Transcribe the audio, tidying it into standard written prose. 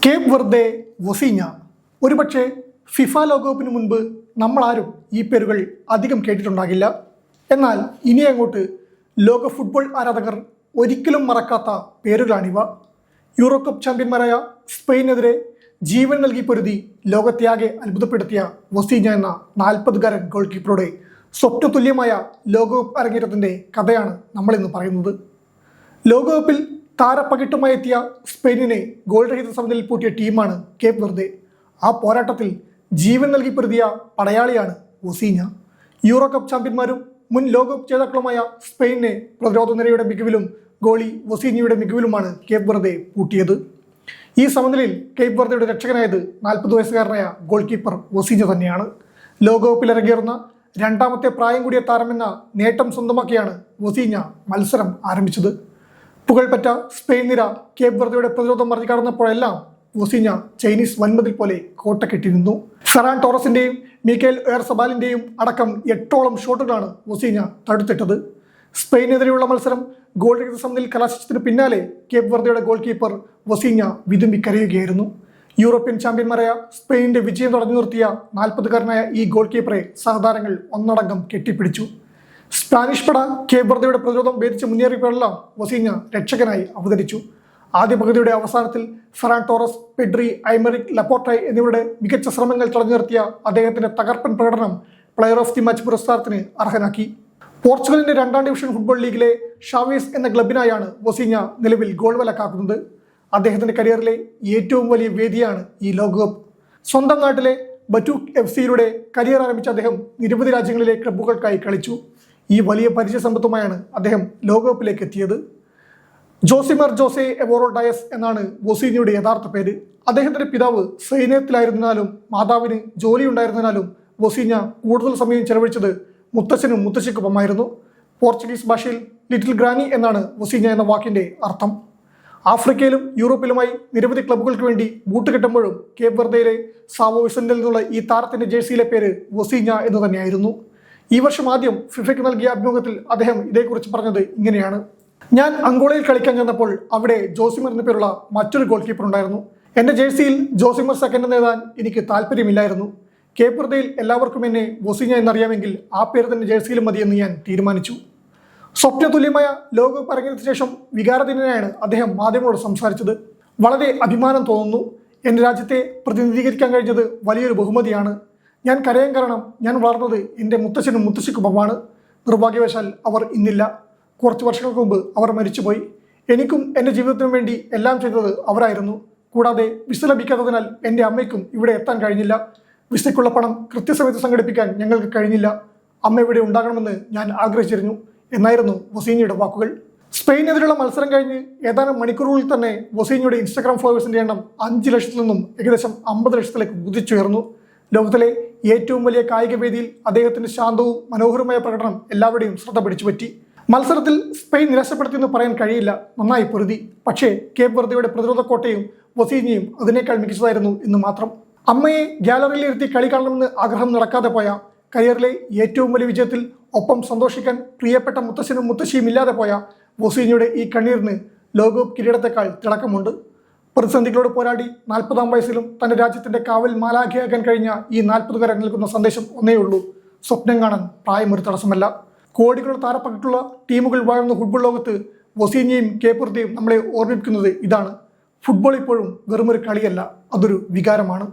Cape Verde, വൊസീഞ്ഞ. ഒരുപക്ഷെ FIFA ലോകകപ്പിന് മുൻപ് നമ്മളാരും ഈ പേരുകൾ അധികം കേട്ടിട്ടുണ്ടാകില്ല. എന്നാൽ ഇനി അങ്ങോട്ട് ലോക ഫുട്ബോൾ ആരാധകർ ഒരിക്കലും മറക്കാത്ത പേരുകളാണിവ. യൂറോ കപ്പ് ചാമ്പ്യന്മാരായ സ്പെയിനെതിരെ ജീവൻ നൽകി പൊരുതി ലോകത്തെയാകെ അത്ഭുതപ്പെടുത്തിയ വൊസീഞ്ഞ എന്ന 40-കാരൻ ഗോൾ കീപ്പറുടെ സ്വപ്നതുല്യമായ ലോകകപ്പ് അരങ്ങേറ്റത്തിൻ്റെ കഥയാണ് നമ്മളിന്ന് പറയുന്നത്. ലോകകപ്പിൽ താരപ്പകിട്ടുമായി എത്തിയ സ്പെയിനിനെ ഗോൾ രഹിത സമനിലയിൽ പൂട്ടിയ ടീമാണ് കേപ്പ് വെർദെ. ആ പോരാട്ടത്തിൽ ജീവൻ നൽകി പൊരുതിയ പടയാളിയാണ് വൊസീഞ്ഞ. യൂറോ കപ്പ് ചാമ്പ്യന്മാരും മുൻ ലോകകപ്പ് ജേതാക്കളുമായ സ്പെയിനെ പ്രതിരോധ നിരയുടെ മികവിലും ഗോളി വൊസീഞ്ഞയുടെ മികവിലുമാണ് കേപ്പ് വെർദെ പൂട്ടിയത്. ഈ സമനിലയിൽ കേപ്പ് വെർദെയുടെ രക്ഷകനായത് 40 വയസ്സുകാരനായ ഗോൾ കീപ്പർ വൊസീഞ്ഞ തന്നെയാണ്. ലോകകപ്പിൽ ഇറങ്ങിയിരുന്ന രണ്ടാമത്തെ പ്രായം കൂടിയ താരമെന്ന നേട്ടം സ്വന്തമാക്കിയാണ് വൊസീഞ്ഞ മത്സരം ആരംഭിച്ചത്. പുകൾപെറ്റ സ്പെയിൻ നിര കേപ്പ് വെർദെയുടെ പ്രതിരോധം മറികടന്നപ്പോഴെല്ലാം വൊസീഞ്ഞ ചൈനീസ് വൻമതിൽ പോലെ കോട്ട കെട്ടി നിന്നു. ഫെറാൻ ടോറസിന്റെയും മിക്കേൽ എയർസബാലിന്റെയും അടക്കം 8ഓളം ഷോട്ടുകളാണ് വൊസീഞ്ഞ തടുത്തിട്ടത്. സ്പെയിനെതിരെയുള്ള മത്സരം ഗോൾ രഹിത സമനിലയിൽ കലാശിച്ചതിന് പിന്നാലെ കേപ്പ് വെർദെയുടെ ഗോൾ കീപ്പർ വൊസീഞ്ഞ വിതുമ്പി കരയുകയായിരുന്നു. യൂറോപ്യൻ ചാമ്പ്യന്മാരായ സ്പെയിനിന്റെ വിജയം തടഞ്ഞു നിർത്തിയ 40-കാരനായ ഈ ഗോൾ കീപ്പറെ സഹതാരങ്ങൾ ഒന്നടങ്കം കെട്ടിപ്പിടിച്ചു. സ്പാനിഷ് പട കേപ്പ് വെർദെയുടെ പ്രതിരോധം ഭേദിച്ച് മുന്നേറിയപ്പോഴെല്ലാം വൊസീഞ്ഞ രക്ഷകനായി അവതരിച്ചു. ആദ്യ പകുതിയുടെ അവസാനത്തിൽ ഫെറാൻ ടോറസ്, പെഡ്രി, ഐമറിക് ലപ്പോർട്ടായ് എന്നിവരുടെ മികച്ച ശ്രമങ്ങൾ തടഞ്ഞു നിർത്തിയ അദ്ദേഹത്തിന്റെ തകർപ്പൻ പ്രകടനം പ്ലെയർ ഓഫ് ദി മാച്ച് പുരസ്കാരത്തിന് അർഹനാക്കി. പോർച്ചുഗലിന്റെ 2ാം ഡിവിഷൻ ഫുട്ബോൾ ലീഗിലെ ഷാവേസ് എന്ന ക്ലബിനായാണ് വൊസീഞ്ഞ നിലവിൽ ഗോൾ വലക്കാക്കുന്നത്. അദ്ദേഹത്തിന്റെ കരിയറിലെ ഏറ്റവും വലിയ വേദിയാണ് ഈ ലോകകപ്പ്. സ്വന്തം നാട്ടിലെ ബറ്റൂക്ക് FC-യിലൂടെ കരിയർ ആരംഭിച്ച അദ്ദേഹം നിരവധി രാജ്യങ്ങളിലെ ക്ലബ്ബുകൾക്കായി കളിച്ചു. ഈ വലിയ പരിചയ സമ്പത്തുമായാണ് അദ്ദേഹം ലോകകപ്പിലേക്ക് എത്തിയത്. ജോസിമർ ജോസെ എവോറോ ഡയസ് എന്നാണ് വൊസീഞ്ഞയുടെ യഥാർത്ഥ പേര്. അദ്ദേഹത്തിന്റെ പിതാവ് സൈന്യത്തിലായിരുന്നാലും മാതാവിന് ജോലി ഉണ്ടായിരുന്നാലും വൊസീഞ്ഞ കൂടുതൽ സമയം ചെലവഴിച്ചത് മുത്തച്ഛനും മുത്തശ്ശിക്കൊപ്പമായിരുന്നു. പോർച്ചുഗീസ് ഭാഷയിൽ ലിറ്റിൽ ഗ്രാനി എന്നാണ് വൊസീഞ്ഞ എന്ന വാക്കിന്റെ അർത്ഥം. ആഫ്രിക്കയിലും യൂറോപ്പിലുമായി നിരവധി ക്ലബ്ബുകൾക്ക് വേണ്ടി ബൂട്ട് കെട്ടുമ്പോഴും കേപ്പ് വെർദെയിലെ സാവോ വിസന്റിൽ നിന്നുള്ള ഈ താരത്തിന്റെ ജേഴ്സിയിലെ പേര് വൊസീഞ്ഞ എന്ന് തന്നെയായിരുന്നു. ഈ വർഷം ആദ്യം ഫിഫയ്ക്ക് നൽകിയ അഭിമുഖത്തിൽ അദ്ദേഹം ഇതേക്കുറിച്ച് പറഞ്ഞത് ഇങ്ങനെയാണ്: ഞാൻ അങ്കോളയിൽ കളിക്കാൻ ചെന്നപ്പോൾ അവിടെ ജോസിമർ എന്ന പേരുള്ള മറ്റൊരു ഗോൾ കീപ്പർ ഉണ്ടായിരുന്നു. എൻ്റെ ജേഴ്സിയിൽ ജോസിമർ സെക്കൻഡ് നേടാൻ എനിക്ക് താല്പര്യമില്ലായിരുന്നു. കേപ്പ് വെർദെയിൽ എല്ലാവർക്കും എന്നെ വൊസീഞ്ഞ എന്നറിയാമെങ്കിൽ ആ പേര് തന്നെ ജേഴ്സിയിലും മതിയെന്ന് ഞാൻ തീരുമാനിച്ചു. സ്വപ്നതുല്യമായ ലോകകപ്പ് അരങ്ങേറ്റത്തിന് ശേഷം വികാരധീനനായാണ് അദ്ദേഹം മാധ്യമങ്ങളോട് സംസാരിച്ചത്. വളരെ അഭിമാനം തോന്നുന്നു. എൻ്റെ രാജ്യത്തെ പ്രതിനിധീകരിക്കാൻ കഴിഞ്ഞത് വലിയൊരു ബഹുമതിയാണ്. ഞാൻ കരയാൻ കാരണം ഞാൻ വളർന്നത് എൻ്റെ മുത്തച്ഛനും മുത്തശ്ശിക്കുമൊപ്പമാണ്. നിർഭാഗ്യവശാൽ അവർ ഇന്നില്ല. കുറച്ച് വർഷങ്ങൾക്ക് മുമ്പ് അവർ മരിച്ചുപോയി. എനിക്കും എൻ്റെ ജീവിതത്തിനു വേണ്ടി എല്ലാം ചെയ്തത് അവരായിരുന്നു. കൂടാതെ വിസ ലഭിക്കാത്തതിനാൽ എൻ്റെ അമ്മയ്ക്കും ഇവിടെ എത്താൻ കഴിഞ്ഞില്ല. വിസയ്ക്കുള്ള പണം കൃത്യസമയത്ത് സംഘടിപ്പിക്കാൻ ഞങ്ങൾക്ക് കഴിഞ്ഞില്ല. അമ്മ ഇവിടെ ഉണ്ടാകണമെന്ന് ഞാൻ ആഗ്രഹിച്ചിരുന്നു എന്നായിരുന്നു വൊസീഞ്ഞയുടെ വാക്കുകൾ. സ്പെയിനെതിരെയുള്ള മത്സരം കഴിഞ്ഞ് ഏതാനും മണിക്കൂറുകളിൽ തന്നെ വൊസീഞ്ഞയുടെ ഇൻസ്റ്റാഗ്രാം ഫോളോവേഴ്സിന്റെ എണ്ണം 5 ലക്ഷത്തിൽ നിന്നും ഏകദേശം 50 ലക്ഷത്തിലേക്ക് കുതിച്ചുയർന്നു. ലോകത്തിലെ ഏറ്റവും വലിയ കായിക വേദിയിൽ അദ്ദേഹത്തിന്റെ ശാന്തവും മനോഹരമായ പ്രകടനം എല്ലാവരുടെയും ശ്രദ്ധ പിടിച്ചുപറ്റി. മത്സരത്തിൽ സ്പെയിൻ നിരാശപ്പെടുത്തിയെന്ന് പറയാൻ കഴിയില്ല. നന്നായി പൊരുതി. പക്ഷേ കേപ്പ് വെർദെയുടെ പ്രതിരോധ കോട്ടയും വൊസീഞ്ഞയും അതിനേക്കാൾ മികച്ചതായിരുന്നു എന്ന് മാത്രം. അമ്മയെ ഗ്യാലറിയിൽ ഇരുത്തി കളി കാണണമെന്ന് ആഗ്രഹം നടക്കാതെ പോയ, കരിയറിലെ ഏറ്റവും വലിയ വിജയത്തിൽ ഒപ്പം സന്തോഷിക്കാൻ പ്രിയപ്പെട്ട മുത്തശ്ശനും മുത്തശ്ശിയും ഇല്ലാതെ പോയ വൊസീഞ്ഞയുടെ ഈ കണ്ണീരിന് ലോകകപ്പ് കിരീടത്തെക്കാൾ തിളക്കമുണ്ട്. പ്രതിസന്ധികളോട് പോരാടി 40ാം വയസ്സിലും തന്റെ രാജ്യത്തിന്റെ കാവൽ മാലാഖയാകാൻ കഴിഞ്ഞ ഈ 40-കാരൻ നൽകുന്ന സന്ദേശം ഒന്നേ ഉള്ളൂ: സ്വപ്നം കാണാൻ പ്രായം ഒരു തടസ്സമല്ല. കോടികളുടെ താരപ്പകിട്ടുള്ള ടീമുകൾ വാഴുന്ന ഫുട്ബോൾ ലോകത്ത് വൊസീഞ്ഞയും കേപ്പ് വെർദെയും നമ്മളെ ഓർമ്മിപ്പിക്കുന്നത് ഇതാണ്: ഫുട്ബോൾ ഇപ്പോഴും വെറുമൊരു കളിയല്ല, അതൊരു വികാരമാണ്.